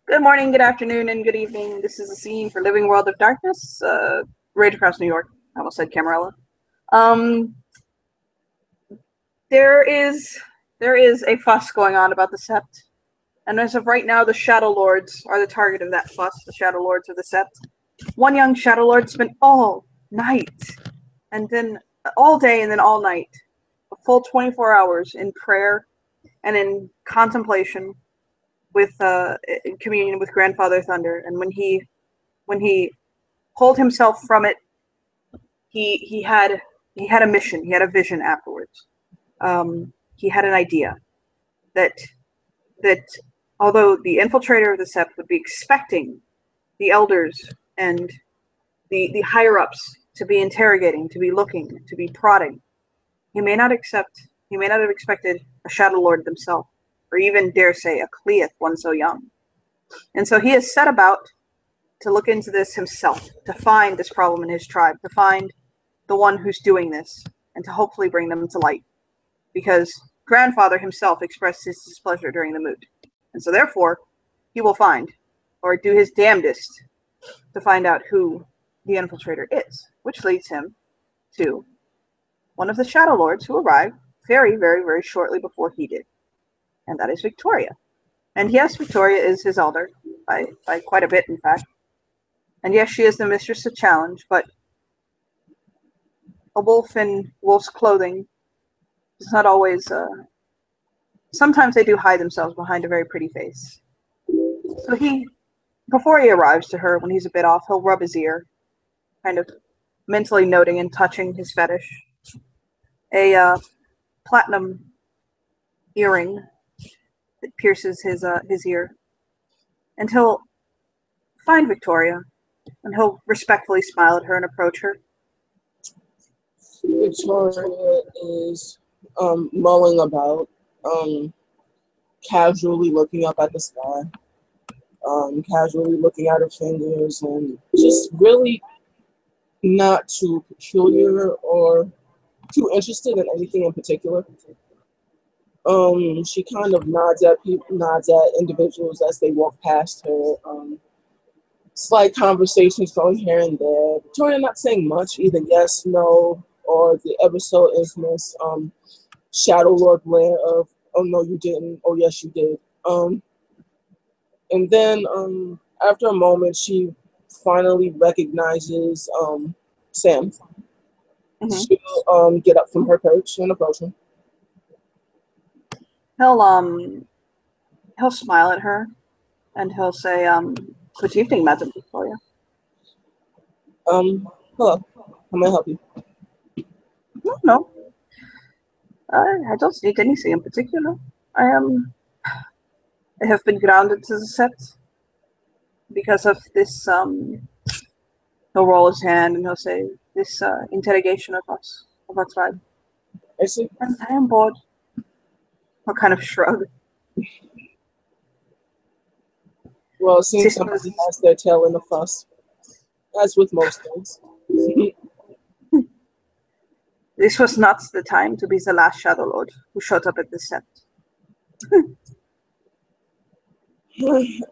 Good morning, good afternoon, and good evening. This is a scene for Living World of Darkness, right across New York. I almost said Camarilla. Um, there is there is a fuss going on about the Sept, and as of right now, the Shadow Lords are the target of that fuss. The Shadow Lords of the Sept. One young Shadow Lord spent all night, and then all day, and then all night, a full 24 hours in prayer and in contemplation with in communion with Grandfather Thunder. And when he pulled himself from it, he had a mission. He had a vision afterwards. He had an idea that that although the infiltrator of the Sept would be expecting the elders and the higher ups to be interrogating, to be looking, to be prodding, he may not have expected a Shadow Lord themselves, or even dare say a Cleith, one so young. And so he has set about to look into this himself, to find this problem in his tribe, to find the one who's doing this, and to hopefully bring them to light. Because Grandfather himself expressed his displeasure during the moot. And so therefore, he will find, or do his damnedest, to find out who the infiltrator is, which leads him to one of the Shadow Lords who arrived very, very, very shortly before he did. And that is Victoria. And yes, Victoria is his elder, by quite a bit, in fact. And yes, she is the mistress of challenge, but a wolf in wolf's clothing is not always. Sometimes they do hide themselves behind a very pretty face. So before he arrives to her, when he's a bit off, he'll rub his ear, kind of mentally noting and touching his fetish. A platinum earring that pierces his ear, and he'll find Victoria, and he'll respectfully smile at her and approach her. Victoria is mulling about, casually looking up at the sky, casually looking at her fingers, and just really not too peculiar or too interested in anything in particular. She kind of nods at individuals as they walk past her. Slight conversations going here and there. Victoria not saying much, either yes, no, or the ever so infamous Shadow Lord glare of "Oh no, you didn't," "Oh yes, you did." And then after a moment, she finally recognizes Sam. Mm-hmm. She'll get up from her perch and approach him. He'll smile at her, and he'll say, "Good evening, Madam Victoria." Hello. How may I help you? No. I don't need anything in particular. I have been grounded to the Sept because of this. He'll roll his hand and he'll say, "This interrogation of us, of our tribe." I see. And I am bored. He'll kind of shrug. Well, it seems somebody has their tail in the fuss, as with most things. This was not the time to be the last Shadow Lord who showed up at the Sept.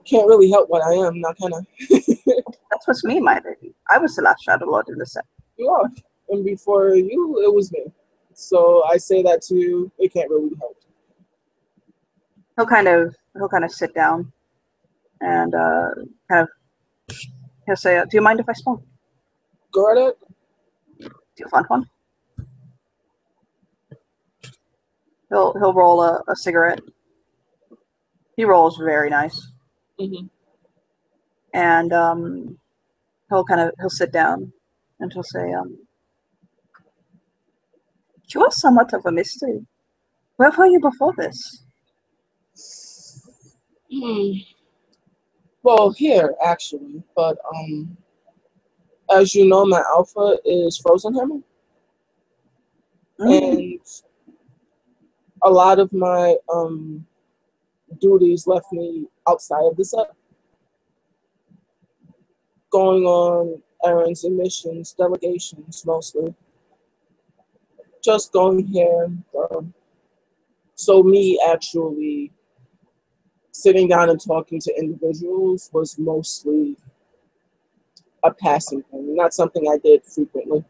Can't really help what I am, not kinda. That was me, my lady. I was the last Shadow Lord in the Sept. You are. And before you, it was me. So I say that to you, it can't really help. He'll kind of sit down and he'll say, "Do you mind if I smoke? Go right ahead. Do you want one?" He'll roll a cigarette. He rolls very nice. Mm-hmm. And he'll sit down and he'll say, "You are somewhat of a mystery. Where were you before this?" Well, here actually, but as you know, my alpha is Frozen Hammer, and a lot of my duties left me outside of the set, going on errands and missions, delegations mostly, just going here. So me actually sitting down and talking to individuals was mostly a passing thing, not something I did frequently.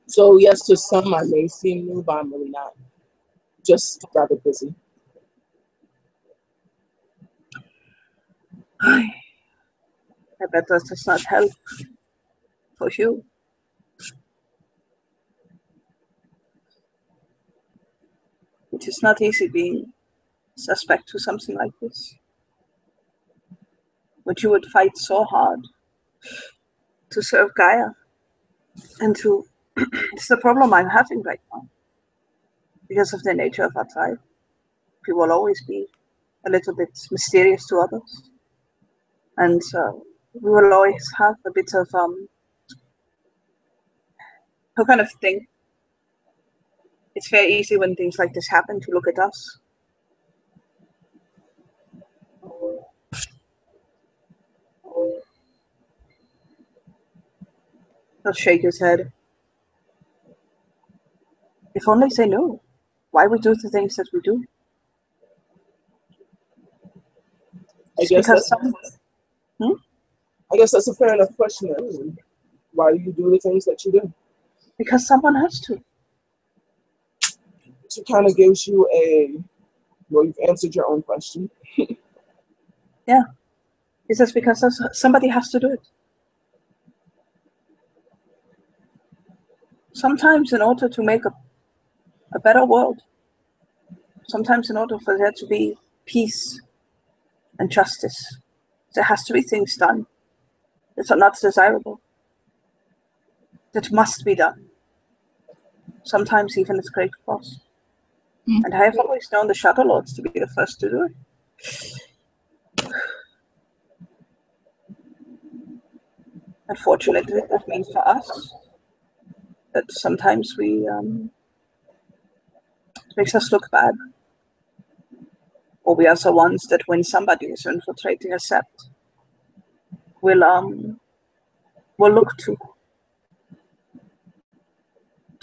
So yes, to some I may seem new, but I'm really not. Just rather busy. I bet that does not help for you. It is not easy being suspect to something like this. But you would fight so hard to serve Gaia and to. It's the problem I'm having right now. Because of the nature of our tribe, we will always be a little bit mysterious to others. And we will always have a bit of, how kind of thing. It's very easy when things like this happen to look at us. He'll shake his head. If only they knew why we do the things that we do. It's because I guess that's a fair enough question. Why do you do the things that you do? Because someone has to. It kind of gives you you've answered your own question. Yeah. It's just because somebody has to do it. Sometimes in order to make a better world, sometimes in order for there to be peace and justice, there has to be things done that are not desirable, that must be done, sometimes even at great cost. And I have always known the Shadow Lords to be the first to do it. Unfortunately, that means for us that sometimes it makes us look bad. Or we are the ones that when somebody is infiltrating a sept, will look to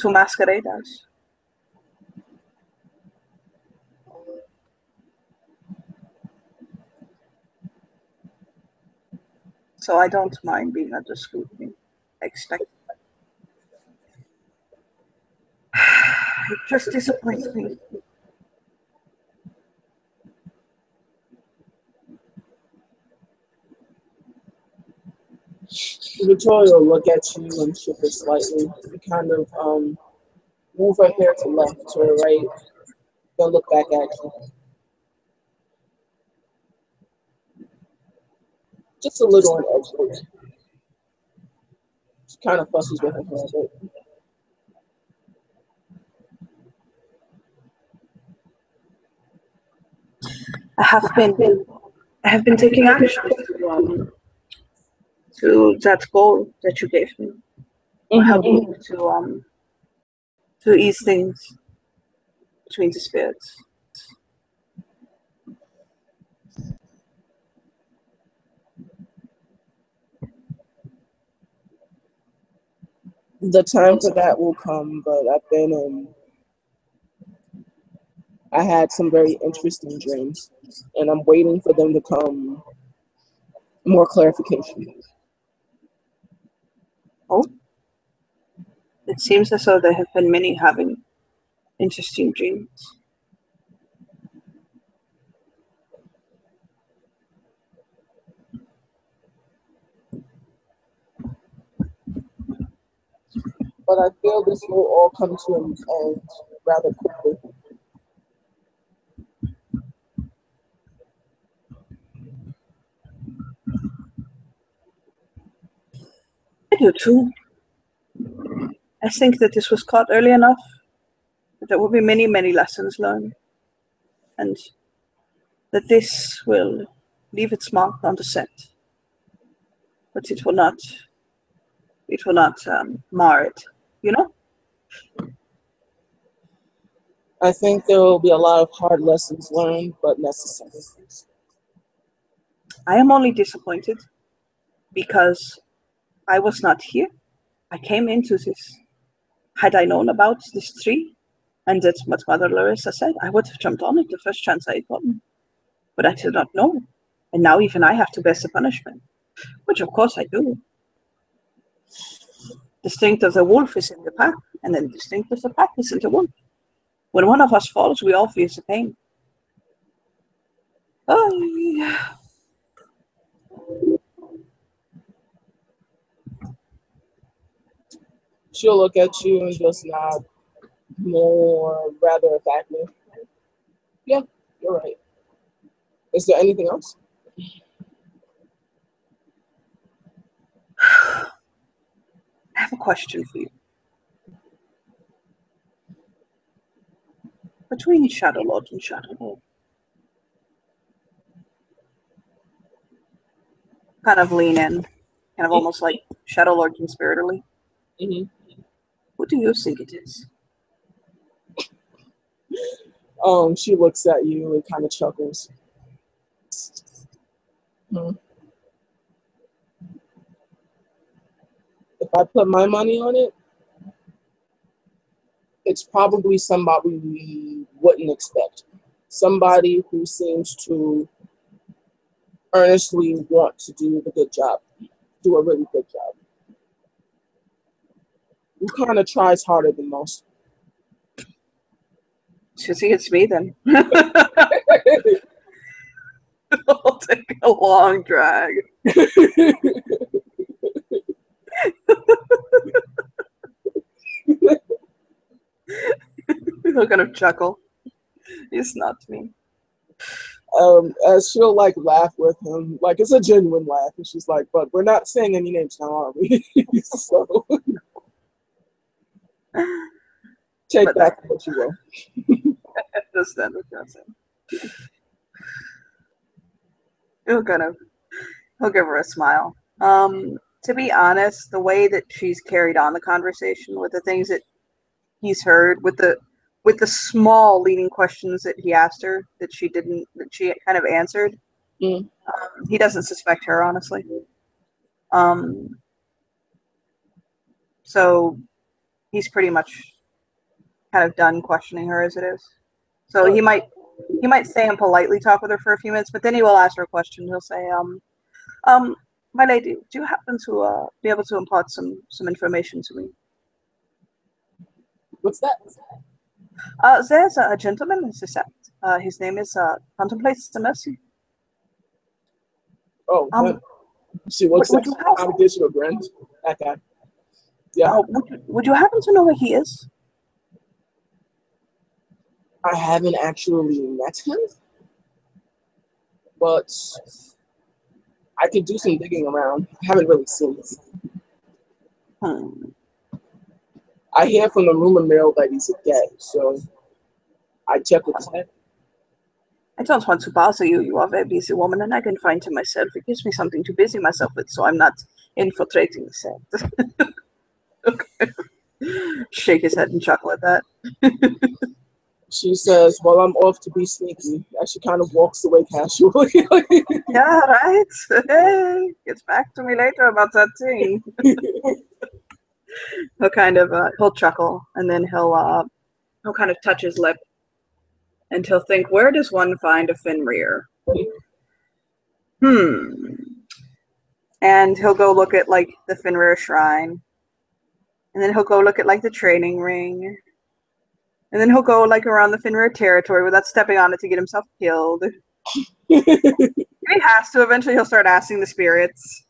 masquerade as. So I don't mind being under scrutiny. I expect it. It just disappoints me. Victoria will look at you and shift it slightly. You kind of move her hair to left, to her right, then look back at you. Just a little on edge. She kind of fusses with her hair a bit. I have been taking action to that goal that you gave me. Helping me to ease things between the spirits. The time for that will come, but I had some very interesting dreams, and I'm waiting for them to come more clarification. Oh? It seems as though there have been many having interesting dreams. But I feel this will all come to an end rather quickly. I do too. I think that this was caught early enough that there will be many, many lessons learned. And that this will leave its mark on the set. But it will not mar it, you know? I think there will be a lot of hard lessons learned, but necessary. I am only disappointed because I was not here. I came into this. Had I known about this tree, And that's what Mother Larissa said. I would have jumped on it the first chance I had gotten, but I did not know. And now even I have to bear the punishment, which of course I do. The strength of the wolf is in the pack, and then the strength of the pack is in the wolf. When one of us falls, we all feel the pain. Oh, She'll look at you and just nod more rather emphatically. Yeah, you're right. Is there anything else? I have a question for you. Between Shadow Lord and Shadow Lord, kind of lean in, kind of almost like Shadow Lord conspiratorially. Mm-hmm. Who do you think it is? She looks at you and kind of chuckles. If I put my money on it, it's probably somebody we wouldn't expect. Somebody who seems to earnestly want to do the good job, do a really good job. Who kind of tries harder than most. So see, it's me then. I'll take a long drag. He'll kind of chuckle. It's not me. As she'll like laugh with him, like it's a genuine laugh, and she's like, "But we're not saying any names now, are we?" So take But that for what you will. just then with him. He'll give her a smile. To be honest, the way that she's carried on the conversation with the things that he's heard, with the small leading questions that he asked her that she kind of answered, he doesn't suspect her, honestly. So he's pretty much kind of done questioning her as it is. So he might stay and politely talk with her for a few minutes, but then he will ask her a question. He'll say, my lady, do you happen to be able to impart some information to me? What's that? There's a gentleman in Sesept. His name is Contemplates the Mercy. Oh, she looks at you. I'll get you a grin. That guy. Yeah. Would you happen to know where he is? I haven't actually met him, but I could do some digging around. I haven't really seen him. I hear from the rumor mill that he's a gay, so I check with his head. I don't want to bother you. You are a very busy woman, and I can find him myself. It gives me something to busy myself with, so I'm not infiltrating the set. Okay. Shake his head and chuckle at that. She says, "Well, I'm off to be sneaky," as she kind of walks away casually. Yeah, right? Hey, gets back to me later about that thing. He'll kind of, he'll chuckle, and then he'll kind of touch his lip, and he'll think, where does one find a Fenrir? And he'll go look at, like, the Fenrir shrine, and then he'll go look at, like, the training ring, and then he'll go, like, around the Fenrir territory without stepping on it to get himself killed. If he has to, eventually he'll start asking the spirits.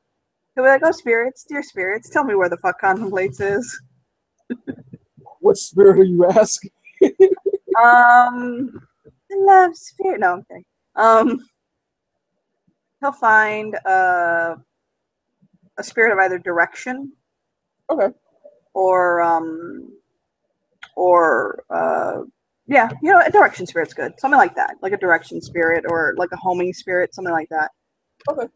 He'll be like, oh, spirits, dear spirits, tell me where the fuck Contemplates is. What spirit are you asking? Love spirit. No, I'm kidding. He'll find a spirit of either direction. Okay. Yeah, you know, a direction spirit's good. Something like that. Like a direction spirit or like a homing spirit, something like that. Okay.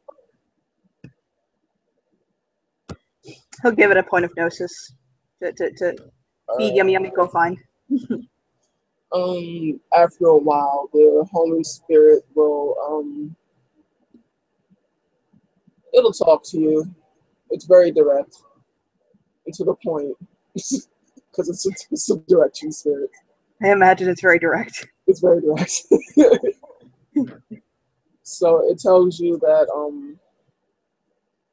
He'll give it a point of gnosis to be yummy, go find. After a while, the homing spirit will it'll talk to you. It's very direct and to the point because it's a direction spirit. I imagine it's very direct. It's very direct. So it tells you that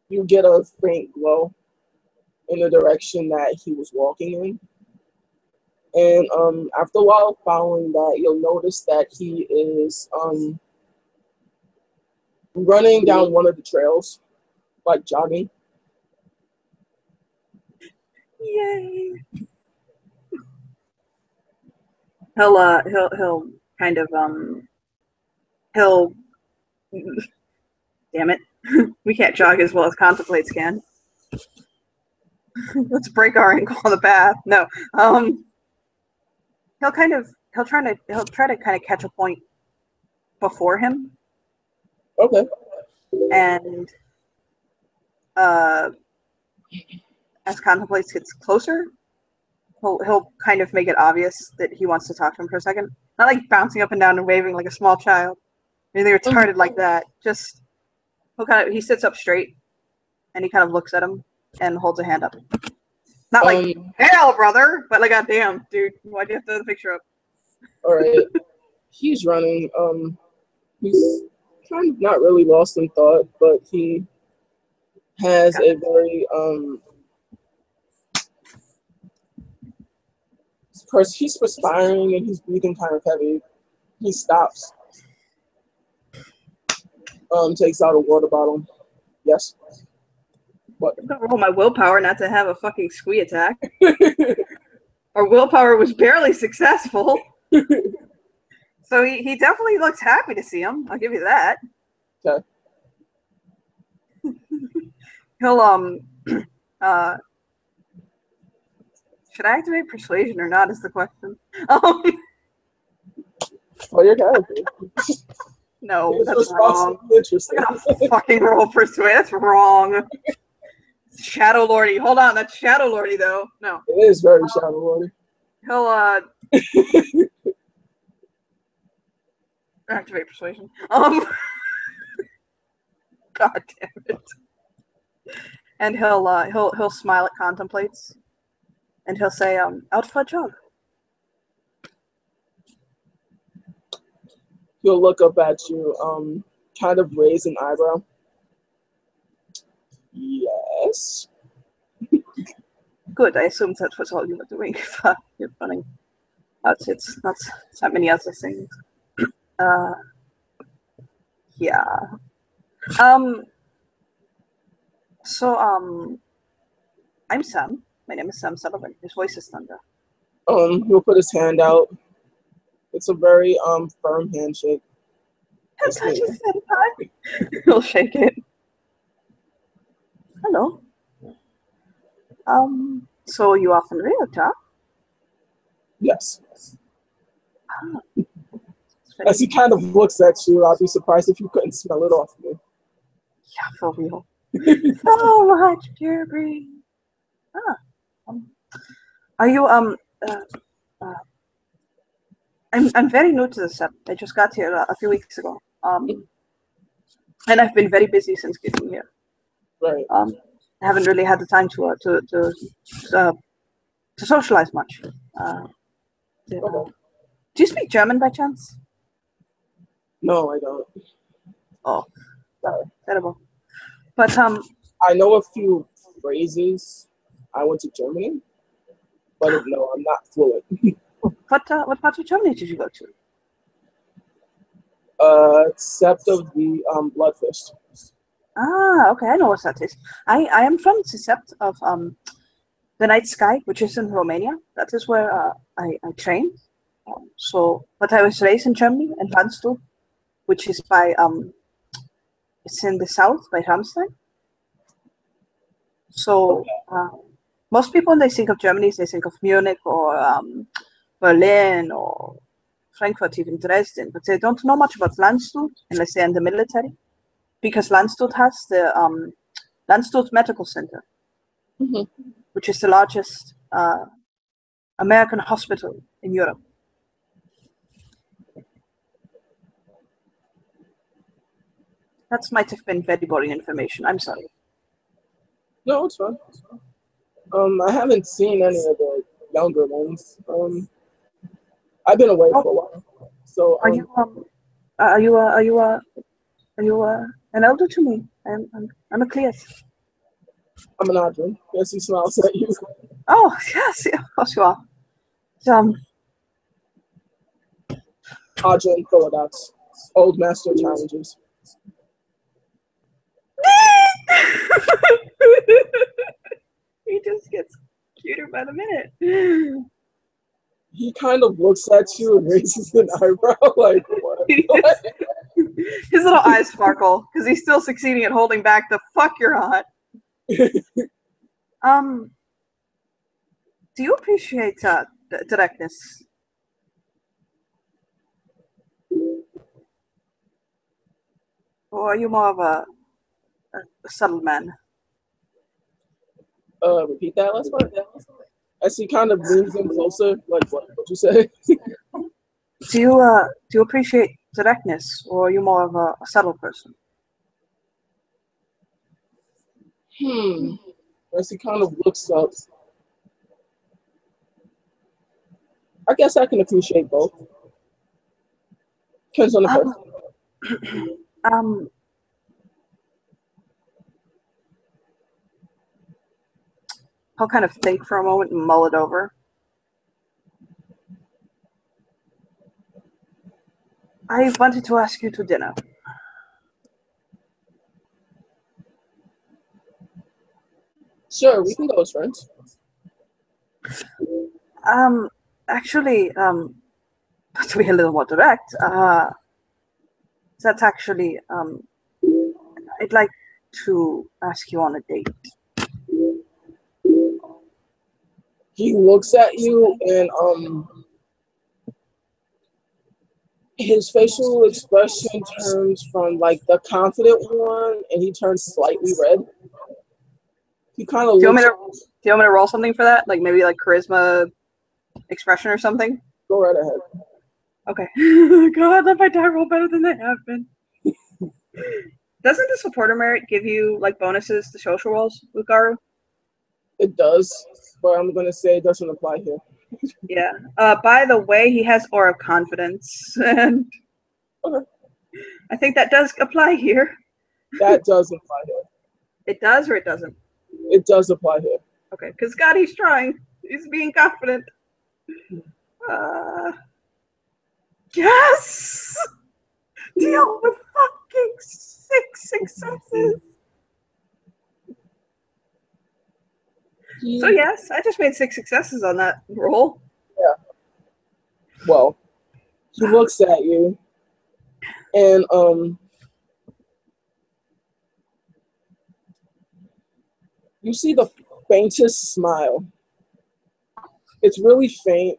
you get a faint glow in the direction that he was walking in. And after a while following that, you'll notice that he is running down one of the trails, like jogging. Yay! He'll kind of he'll damn it. We can't jog as well as contemplates can. Let's break our ankle on the path. No. He'll try to kind of catch a point before him. Okay. And as contemplates gets closer, he'll kind of make it obvious that he wants to talk to him for a second. Not like bouncing up and down and waving like a small child. Anything retarded like that. Just he sits up straight and he kind of looks at him and holds a hand up. Not like hell, brother, but like goddamn, dude, why'd you have to throw the picture up? All right. He's running. He's kind of not really lost in thought, but he has a very he's perspiring and he's breathing kind of heavy. He stops. Takes out a water bottle. Yes. What? I'm gonna roll my willpower not to have a fucking squee attack. Our willpower was barely successful. So he definitely looks happy to see him. I'll give you that. Okay. He'll should I activate persuasion or not is the question. For your character. No, that's wrong. Interesting. I'm gonna fucking roll persuade. That's wrong. Shadow Lordy. Hold on, that's Shadow Lordy though. No. It is very Shadow Lordy. He'll activate persuasion. God damn it. And he'll smile at contemplates. And he'll say, out for a jog. He'll look up at you, kind of raise an eyebrow. Yes. Good, I assumed that was all you were doing. You're funny. It's not many other things. Yeah. So, I'm Sam. My name is Sam Sullivan. His voice is thunder. He'll put his hand out. It's a very firm handshake. He'll shake it. Hello. So you are from Rio, huh? Yes. As he kind of looks at you, I'd be surprised if you couldn't smell it off me. Yeah, for real. So much pure breed. Are you I'm very new to the set. I just got here a few weeks ago. And I've been very busy since getting here. Right. I haven't really had the time to socialize much. Do you speak German by chance? No, I don't. Oh, sorry, terrible. But I know a few phrases. I went to Germany, but no, I'm not fluent. What part of Germany did you go to? Except of the Bloodfist. Ah, okay, I know what that is. I am from Sept of the Night Sky, which is in Romania. That is where I train. But I was raised in Germany, in Landstuhl, which is by it's in the south by Ramstein. So most people, when they think of Germany, they think of Munich or Berlin or Frankfurt, even Dresden, but they don't know much about Landstuhl unless they're in the military, because Landstuhl has the Landstuhl Medical Center, which is the largest American hospital in Europe. That might have been very boring information. I'm sorry. No, it's fine. I haven't seen any of the younger ones. I've been away Oh, for a while. So are you are you are you are you an elder to me? I'm a Cleus. I'm an Adrian. Yes, he smiles at you. Oh yes, yeah, of course you are. Um, Adrian Philodox, Old Master Challenges. he just gets cuter by the minute. He kind of looks at you and raises an eyebrow, like, what? What? His little eyes sparkle because he's still succeeding at holding back the fuck you're hot. Um, do you appreciate directness? Or are you more of a subtle man? Repeat that last part. As he kind of leans in closer, like, what you say? Do you appreciate directness, or are you more of a subtle person? As he kind of looks up, I guess I can appreciate both. Depends on the person. Um, I'll kind of think for a moment and mull it over. I wanted to ask you to dinner. Sure, we can go as friends. Um, Actually, to be a little more direct, that's actually, I'd like to ask you on a date. He looks at you and his facial expression turns from like the confident one and he turns slightly red. He kind of looks. Do you want me to roll something for that? Like maybe like charisma expression or something? Go right ahead. Okay. God, let my die roll better than they have been. Doesn't the supporter merit give you like bonuses to social roles, Lucaru? It does, but I'm gonna say it doesn't apply here. Yeah. By the way, he has aura of confidence, and Okay. I think that does apply here. That does apply here. It does or it doesn't? It does apply here. Okay, because God, he's trying. He's being confident. Yes! Deal with fucking 6 successes. So yes, I just made 6 successes on that roll. Yeah. Well, he looks at you and you see the faintest smile. It's really faint,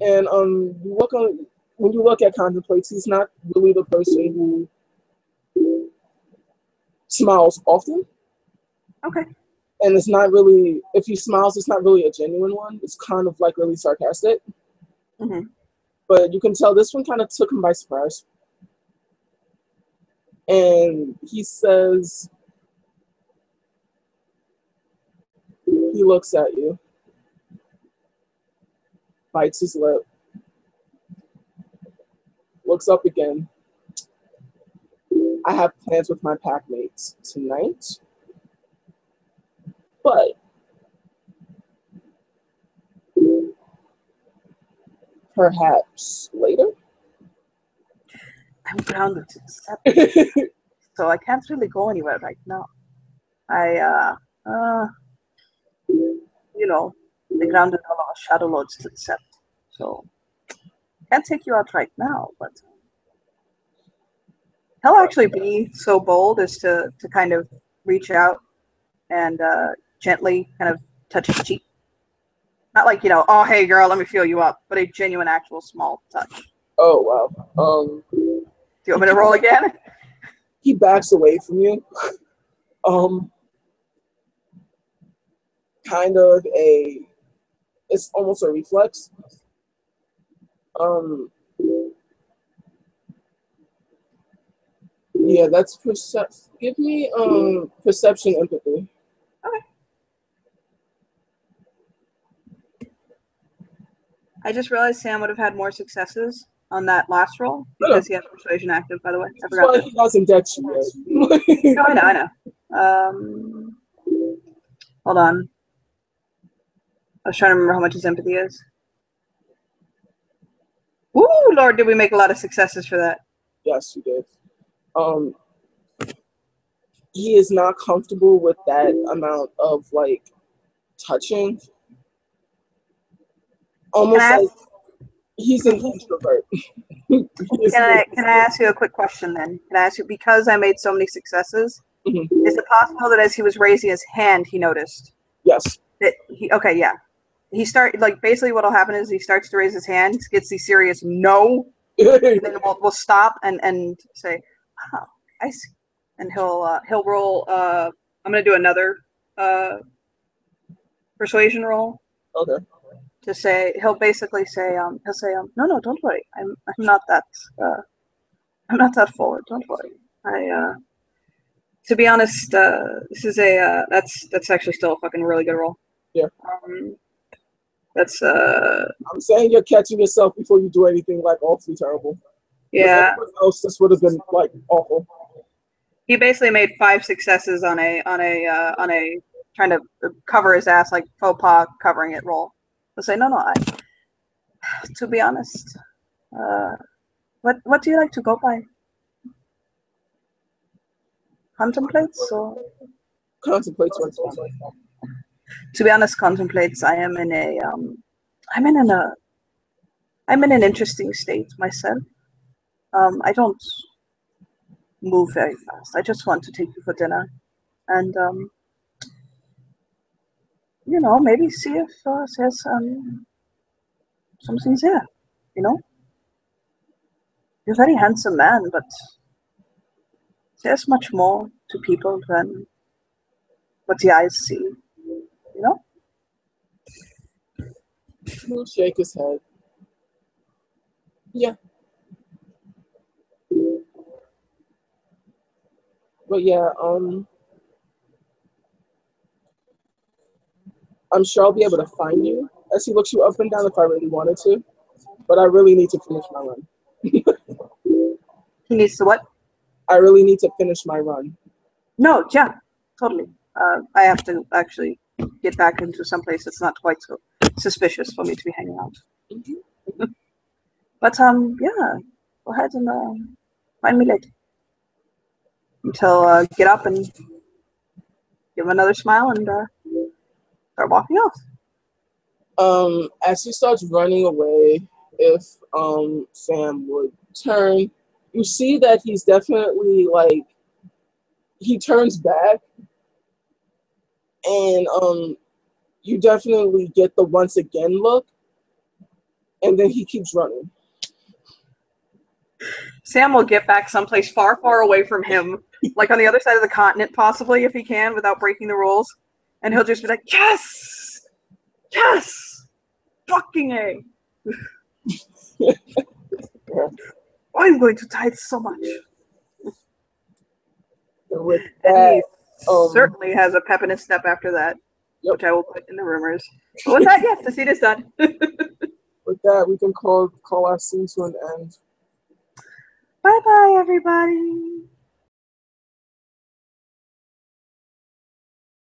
and you look on when you look at contemplates. He's not really the person who smiles often. Okay. And it's not really, if he smiles, it's not really a genuine one. It's kind of like really sarcastic. Mm-hmm. But you can tell this one kind of took him by surprise. And he says, he looks at you, bites his lip, looks up again. I have plans with my pack mates tonight, but perhaps later. I'm grounded to the septic, so I can't really go anywhere right now. You know, they grounded all our shadow lords to the sept, so can't take you out right now, but he'll actually be so bold as to kind of reach out and gently kind of touch his cheek. Not like, oh, hey, girl, let me feel you up, but a genuine, actual small touch. Oh, wow. Do you want me to roll again? He backs away from you. Kind of it's almost a reflex. Yeah, that's give me perception empathy. Okay. I just realized Sam would have had more successes on that last roll I know. because he has persuasion active, by the way. I That's forgot why that. he hasn't dead you yet. No, I know. Hold on. I was trying to remember how much his empathy is. Woo, Lord, did we make a lot of successes for that? Yes, you did. He is not comfortable with that amount of like touching. Almost like he's an introvert. Can I ask you a quick question then? Can I ask you, because I made so many successes, is it possible that as he was raising his hand, he noticed? Yes. That okay, yeah. He basically what'll happen is he starts to raise his hand, gets the serious no, and then we'll stop and say, oh, I see. And he'll roll. I'm gonna do another persuasion roll. Okay. To say, he'll basically say, no, don't worry, I'm not that forward. Don't worry. To be honest, this is that's actually still a fucking really good roll. Yeah. That's I'm saying you're catching yourself before you do anything like awfully terrible. Yeah. Else, this would have been like awful. He basically made 5 successes on a trying to cover his ass, like faux pas covering it roll. He'll say, no, to be honest, what do you like to go by? Contemplates or contemplates? To be honest, contemplates. I'm in an interesting state myself. I don't move very fast. I just want to take you for dinner, and maybe see if there's something's there. You're a very handsome man, but there's much more to people than what the eyes see. He'll shake his head. Yeah. But yeah, I'm sure I'll be able to find you as he looks you up and down if I really wanted to. But I really need to finish my run. He needs to what? I really need to finish my run. No, yeah, totally. I have to actually get back into some place that's not quite so suspicious for me to be hanging out. Mm-hmm. But yeah, go ahead and find me later. Until get up and give him another smile and start walking off. As he starts running away, if Sam would turn, you see that he's definitely like he turns back, and you definitely get the once again look, and then he keeps running. Sam will get back someplace far, far away from him, like on the other side of the continent, possibly, if he can, without breaking the rules. And he'll just be like, yes! Yes! Fucking A! I'm going to tithe so much. And with that, he certainly has a pep in his step after that, which I will put in the rumors. But with that, yes, the scene is done. With that, we can call our scene to an end. Bye-bye, everybody.